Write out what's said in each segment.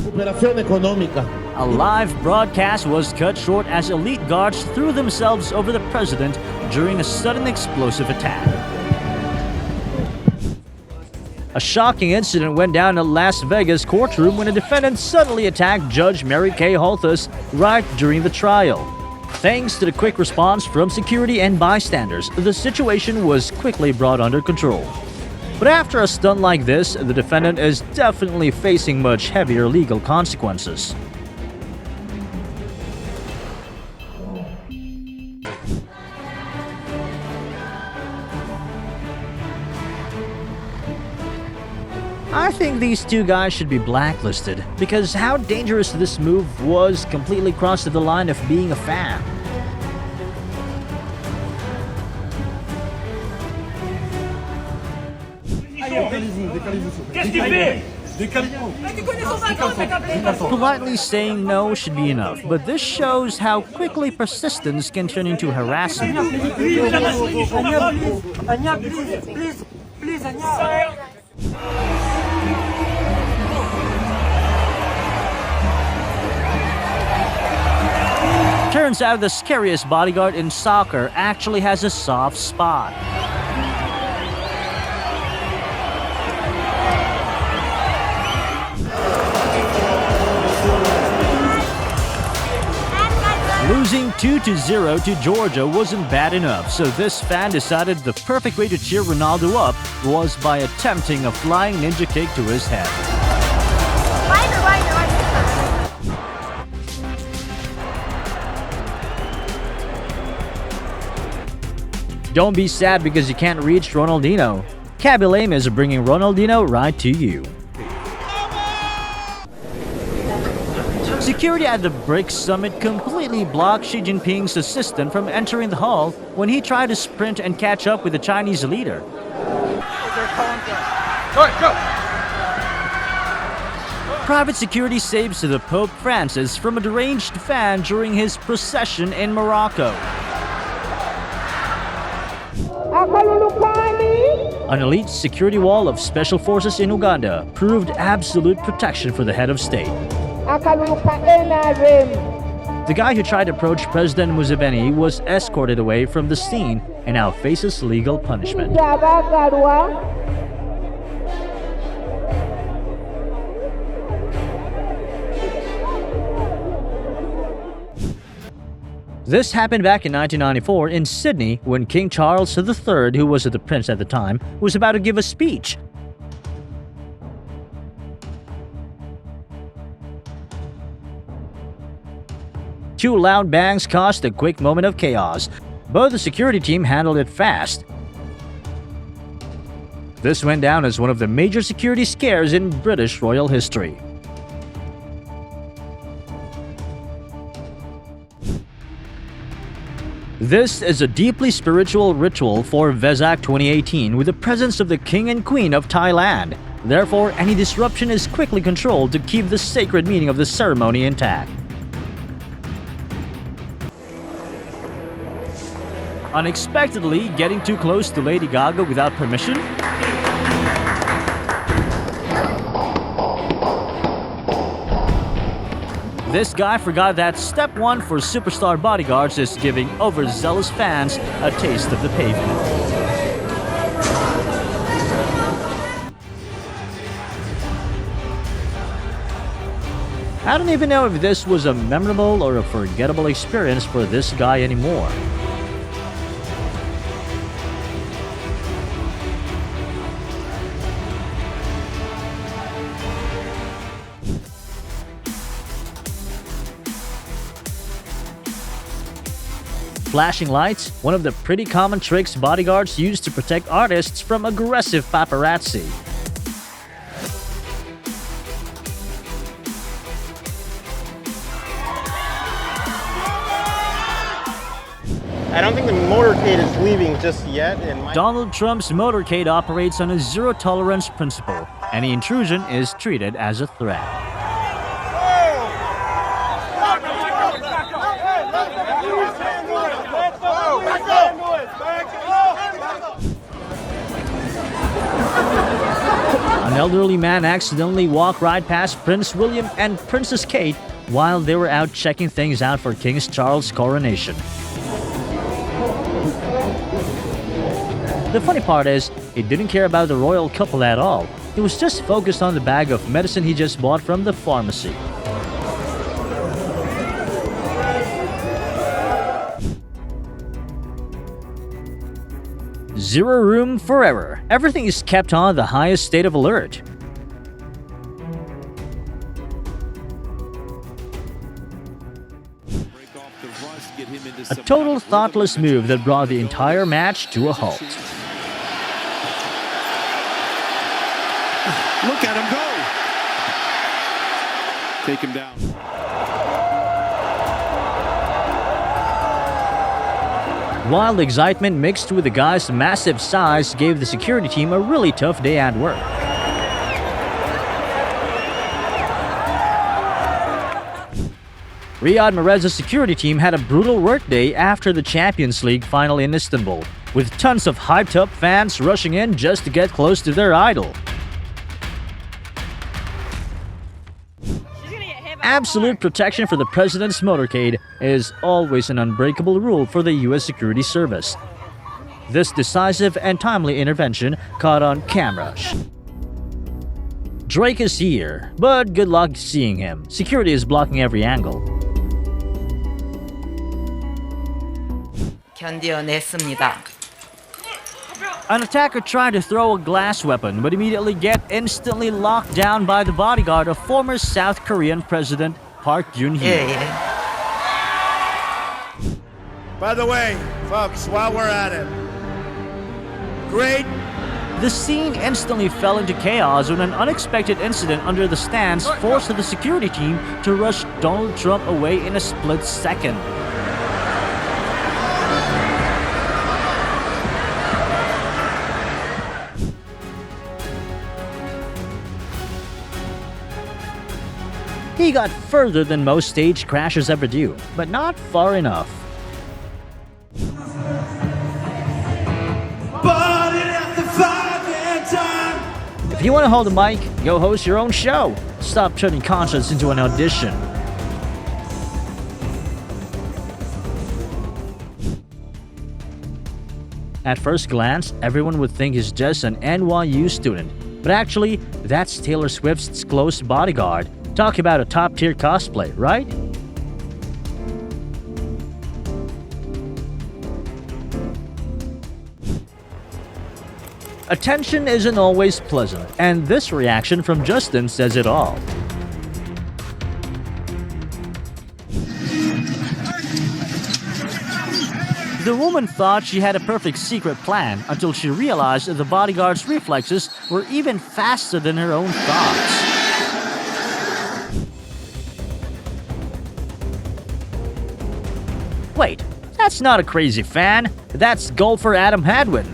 Operación económica. A live broadcast was cut short as elite guards threw themselves over the president during a sudden explosive attack. A shocking incident went down in a Las Vegas courtroom when a defendant suddenly attacked Judge Mary Kay Holthus right during the trial. Thanks to the quick response from security and bystanders, the situation was quickly brought under control. But after a stunt like this, the defendant is definitely facing much heavier legal consequences. I think these two guys should be blacklisted, because how dangerous this move was completely crossed the line of being a fan. Politely saying no should be enough, but this shows how quickly persistence can turn into harassment. Turns out the scariest bodyguard in soccer actually has a soft spot. Losing 2-0 to Georgia wasn't bad enough, so this fan decided the perfect way to cheer Ronaldo up was by attempting a flying ninja kick to his head. Don't be sad because you can't reach Ronaldinho. Kaby Lame is bringing Ronaldinho right to you. Security at the BRICS summit completely blocked Xi Jinping's assistant from entering the hall when he tried to sprint and catch up with the Chinese leader. Private security saves the Pope Francis from a deranged fan during his procession in Morocco. An elite security wall of special forces in Uganda proved absolute protection for the head of state. The guy who tried to approach President Museveni was escorted away from the scene and now faces legal punishment. This happened back in 1994 in Sydney when King Charles III, who was the prince at the time, was about to give a speech. Two loud bangs caused a quick moment of chaos, but the security team handled it fast. This went down as one of the major security scares in British royal history. This is a deeply spiritual ritual for Vesak 2018 with the presence of the King and Queen of Thailand. Therefore, any disruption is quickly controlled to keep the sacred meaning of the ceremony intact. Unexpectedly getting too close to Lady Gaga without permission? This guy forgot that step one for superstar bodyguards is giving overzealous fans a taste of the pavement. I don't even know if this was a memorable or a forgettable experience for this guy anymore. Flashing lights, one of the pretty common tricks bodyguards use to protect artists from aggressive paparazzi. I don't think the motorcade is leaving just yet. Donald Trump's motorcade operates on a zero-tolerance principle. Any intrusion is treated as a threat. elderly man accidentally walked right past Prince William and Princess Kate while they were out checking things out for King Charles' coronation. The funny part is, he didn't care about the royal couple at all. He was just focused on the bag of medicine he just bought from the pharmacy. Zero room for error. Everything is kept on the highest state of alert. A total thoughtless move that brought the entire match to a halt. Look at him go! Take him down. Wild excitement mixed with the guy's massive size gave the security team a really tough day at work. Riyad Mahrez's security team had a brutal workday after the Champions League final in Istanbul, with tons of hyped-up fans rushing in just to get close to their idol. Absolute protection for the president's motorcade is always an unbreakable rule for the U.S. Security Service. This decisive and timely intervention caught on camera. Drake is here, but good luck seeing him. Security is blocking every angle. 견뎌냈습니다. An attacker tried to throw a glass weapon, but immediately get instantly locked down by the bodyguard of former South Korean President Park Geun-hye. 예. By the way, folks, while we're at it, great. The scene instantly fell into chaos when an unexpected incident under the stands forced the security team to rush Donald Trump away in a split second. He got further than most stage crashers ever do, but not far enough. If you want to hold a mic, go host your own show. Stop turning concerts into an audition. At first glance, everyone would think he's just an NYU student, but actually, that's Taylor Swift's close bodyguard. Talk about a top-tier cosplay, right? Attention isn't always pleasant, and this reaction from Justin says it all. The woman thought she had a perfect secret plan until she realized that the bodyguard's reflexes were even faster than her own thoughts. Wait, that's not a crazy fan. That's golfer Adam Hadwin.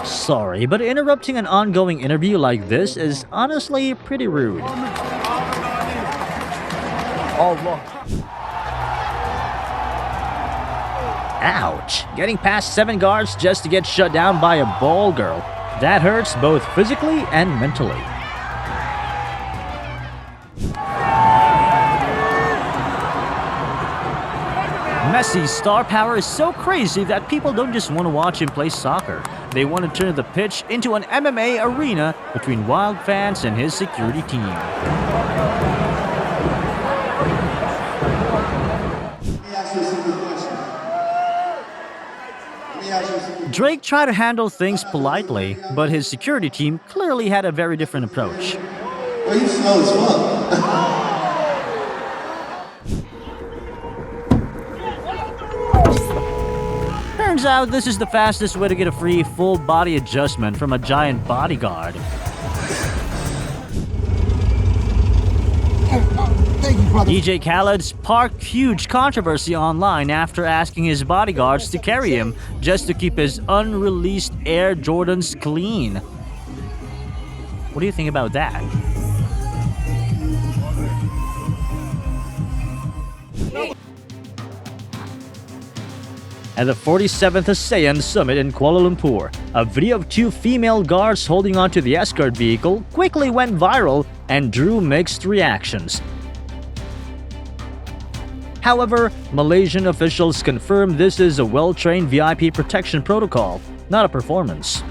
Sorry, but interrupting an ongoing interview like this is honestly pretty rude. Ouch! Getting past 7 guards just to get shut down by a ball girl. That hurts both physically and mentally. Messi's star power is so crazy that people don't just want to watch him play soccer. They want to turn the pitch into an MMA arena between wild fans and his security team. Drake tried to handle things politely, but his security team clearly had a very different approach. Well, you slow as fuck. Turns out this is the fastest way to get a free full body adjustment from a giant bodyguard. Thank you, brother. DJ Khaled sparked huge controversy online after asking his bodyguards to carry him just to keep his unreleased Air Jordans clean. What do you think about that? at the 47th ASEAN Summit in Kuala Lumpur. A video of two female guards holding onto the escort vehicle quickly went viral and drew mixed reactions. However, Malaysian officials confirmed this is a well-trained VIP protection protocol, not a performance.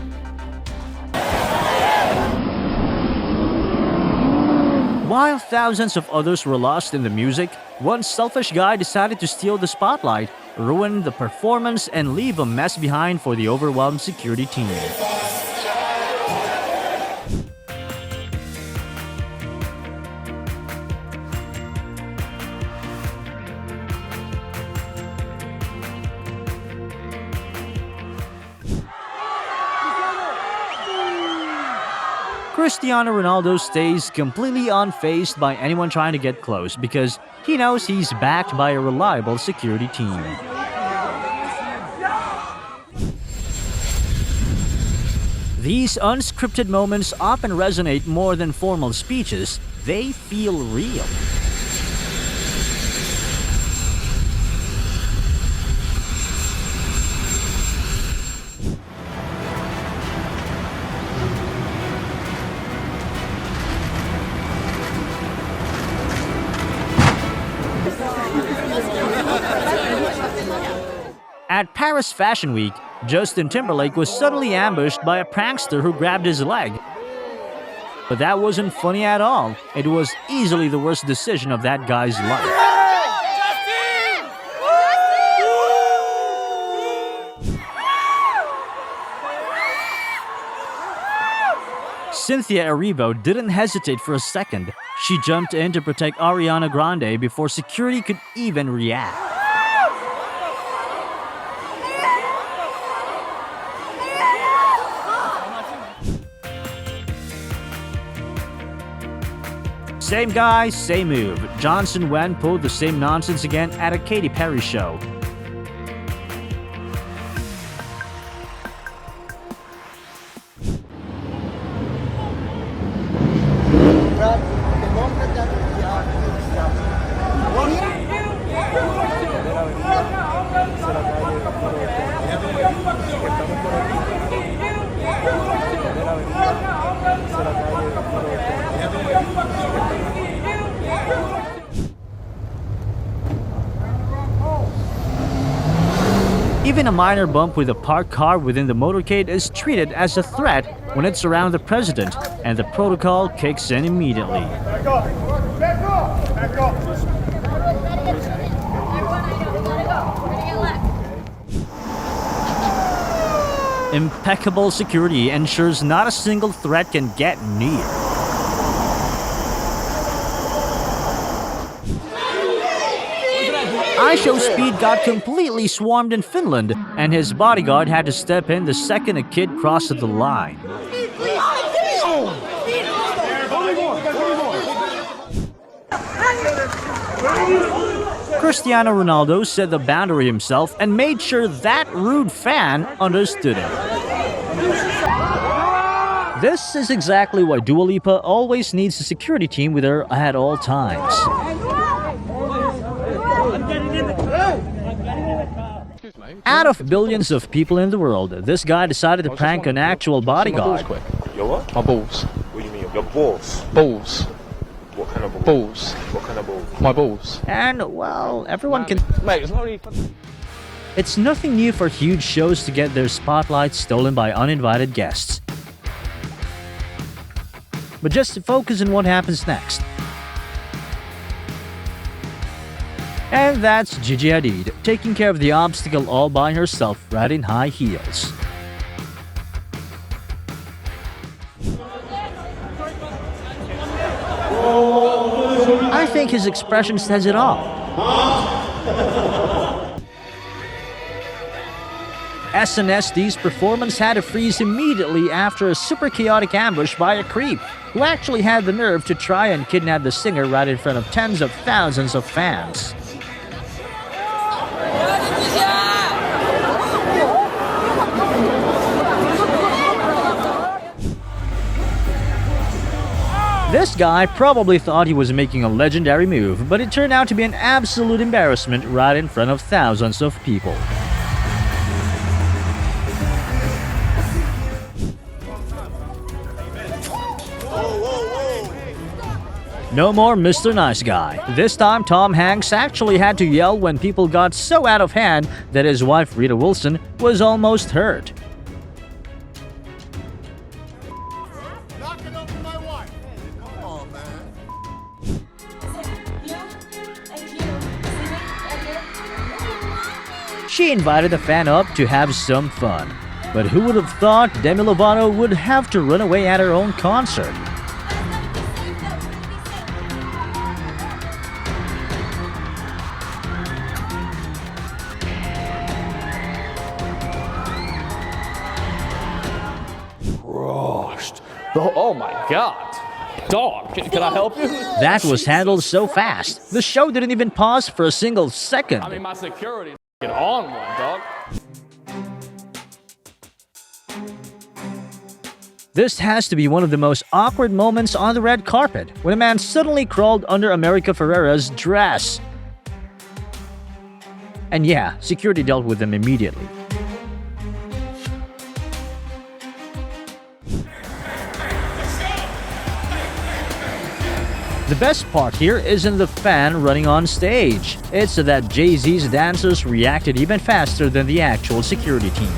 While thousands of others were lost in the music, one selfish guy decided to steal the spotlight, ruin the performance, and leave a mess behind for the overwhelmed security team. Cristiano Ronaldo stays completely unfazed by anyone trying to get close because he knows he's backed by a reliable security team. These unscripted moments often resonate more than formal speeches. They feel real. At Paris Fashion Week, Justin Timberlake was suddenly ambushed by a prankster who grabbed his leg. But that wasn't funny at all. It was easily the worst decision of that guy's life. Cynthia Erivo didn't hesitate for a second. She jumped in to protect Ariana Grande before security could even react. Same guy, same move. Johnson Wen pulled the same nonsense again at a Katy Perry show. Even a minor bump with a parked car within the motorcade is treated as a threat when it's around the president, and the protocol kicks in immediately. Back off! Back off! Back off! Impeccable security ensures not a single threat can get near. iShow Speed got completely swarmed in Finland, and his bodyguard had to step in the second a kid crossed the line. Cristiano Ronaldo set the boundary himself and made sure that rude fan understood it. This is exactly why Dua Lipa always needs a security team with her at all times. Out of billions of people in the world, this guy decided to prank an actual bodyguard. Your what? My balls. What do you mean? Your balls? Balls. What kind of balls? Balls. What kind of balls? My balls. And, well, everyone can... Mate, it's not really... It's nothing new for huge shows to get their spotlight stolen by uninvited guests. But just to focus on what happens next. And that's Gigi Hadid, taking care of the obstacle all by herself, right in high heels. I think his expression says it all. SNSD performance had to freeze immediately after a super chaotic ambush by a creep, who actually had the nerve to try and kidnap the singer right in front of tens of thousands of fans. This guy probably thought he was making a legendary move, but it turned out to be an absolute embarrassment right in front of thousands of people. No more Mr. Nice Guy. This time, Tom Hanks actually had to yell when people got so out of hand that his wife, Rita Wilson, was almost hurt. Knocking over my wife. Come on, man. She invited the fan up to have some fun. But who would have thought Demi Lovato would have to run away at her own concert? Crushed. Oh my god. Dog, can I help you? That was handled so fast. The show didn't even pause for a single second. I mean, my security get on one, dog. This has to be one of the most awkward moments on the red carpet, when a man suddenly crawled under America Ferrera's dress. And yeah, security dealt with him immediately. The best part here isn't the fan running on stage. It's that Jay-Z's dancers reacted even faster than the actual security team.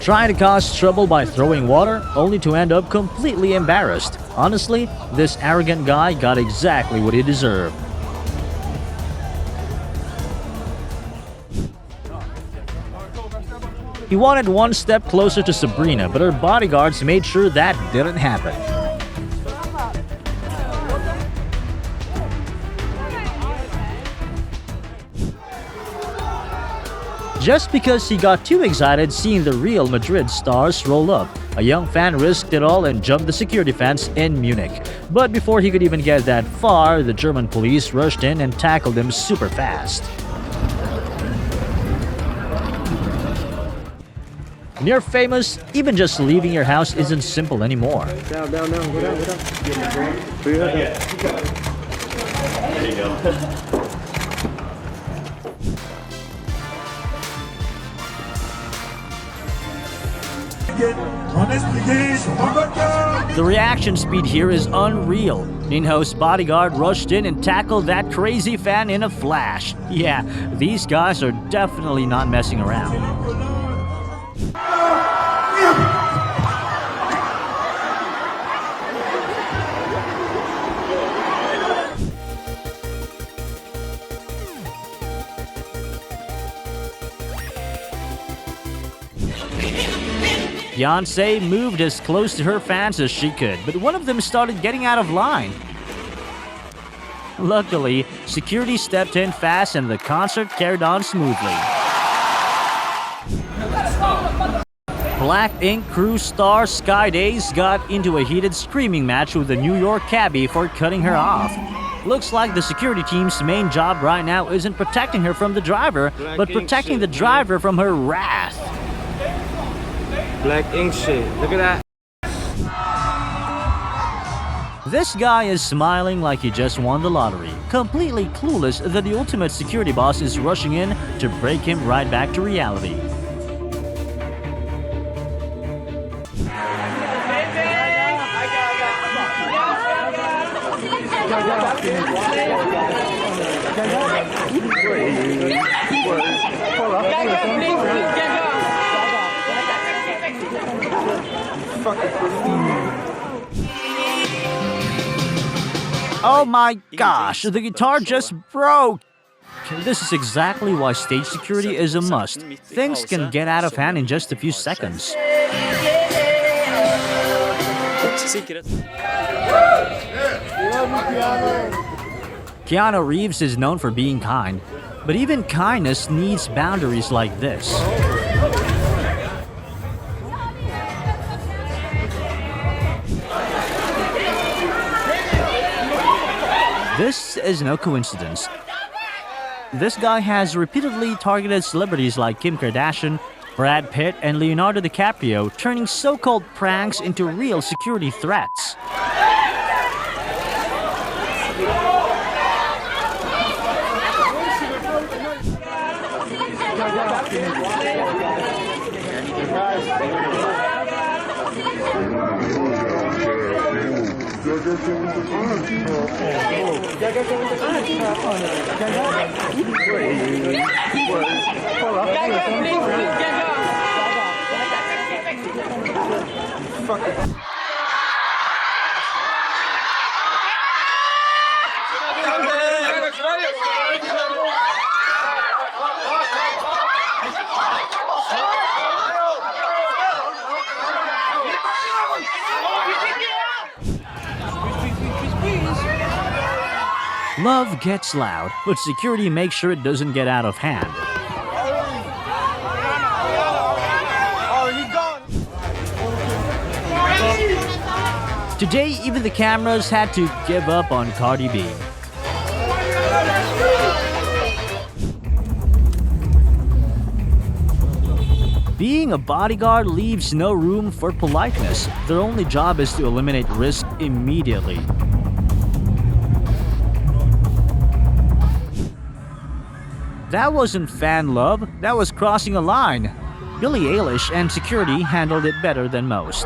Trying to cause trouble by throwing water, only to end up completely embarrassed. Honestly, this arrogant guy got exactly what he deserved. He wanted one step closer to Sabrina, but her bodyguards made sure that didn't happen. Just because he got too excited seeing the Real Madrid stars roll up, a young fan risked it all and jumped the security fence in Munich. But before he could even get that far, the German police rushed in and tackled him super fast. When you're famous, even just leaving your house isn't simple anymore. Down, go down. There you go. The reaction speed here is unreal. In-house Bodyguard rushed in and tackled that crazy fan in a flash. Yeah, these guys are definitely not messing around. Beyonce moved as close to her fans as she could, but one of them started getting out of line. Luckily, security stepped in fast and the concert carried on smoothly. Black Ink crew star Sky Days got into a heated screaming match with a New York cabbie for cutting her off. Looks like the security team's main job right now isn't protecting her from the driver, but protecting the driver from her wrath. Black ink shit. Look at that. This guy is smiling like he just won the lottery, completely clueless that the ultimate security boss is rushing in to break him right back to reality. Oh my gosh, the guitar just broke! This is exactly why stage security is a must. Things can get out of hand in just a few seconds. Keanu Reeves is known for being kind, but even kindness needs boundaries like this. This is no coincidence. This guy has repeatedly targeted celebrities like Kim Kardashian, Brad Pitt, and Leonardo DiCaprio, turning so-called pranks into real security threats. Love gets loud, but security makes sure it doesn't get out of hand. Today, even the cameras had to give up on Cardi B. Being a bodyguard leaves no room for politeness. Their only job is to eliminate risk immediately. That wasn't fan love, that was crossing a line. Billie Eilish and security handled it better than most.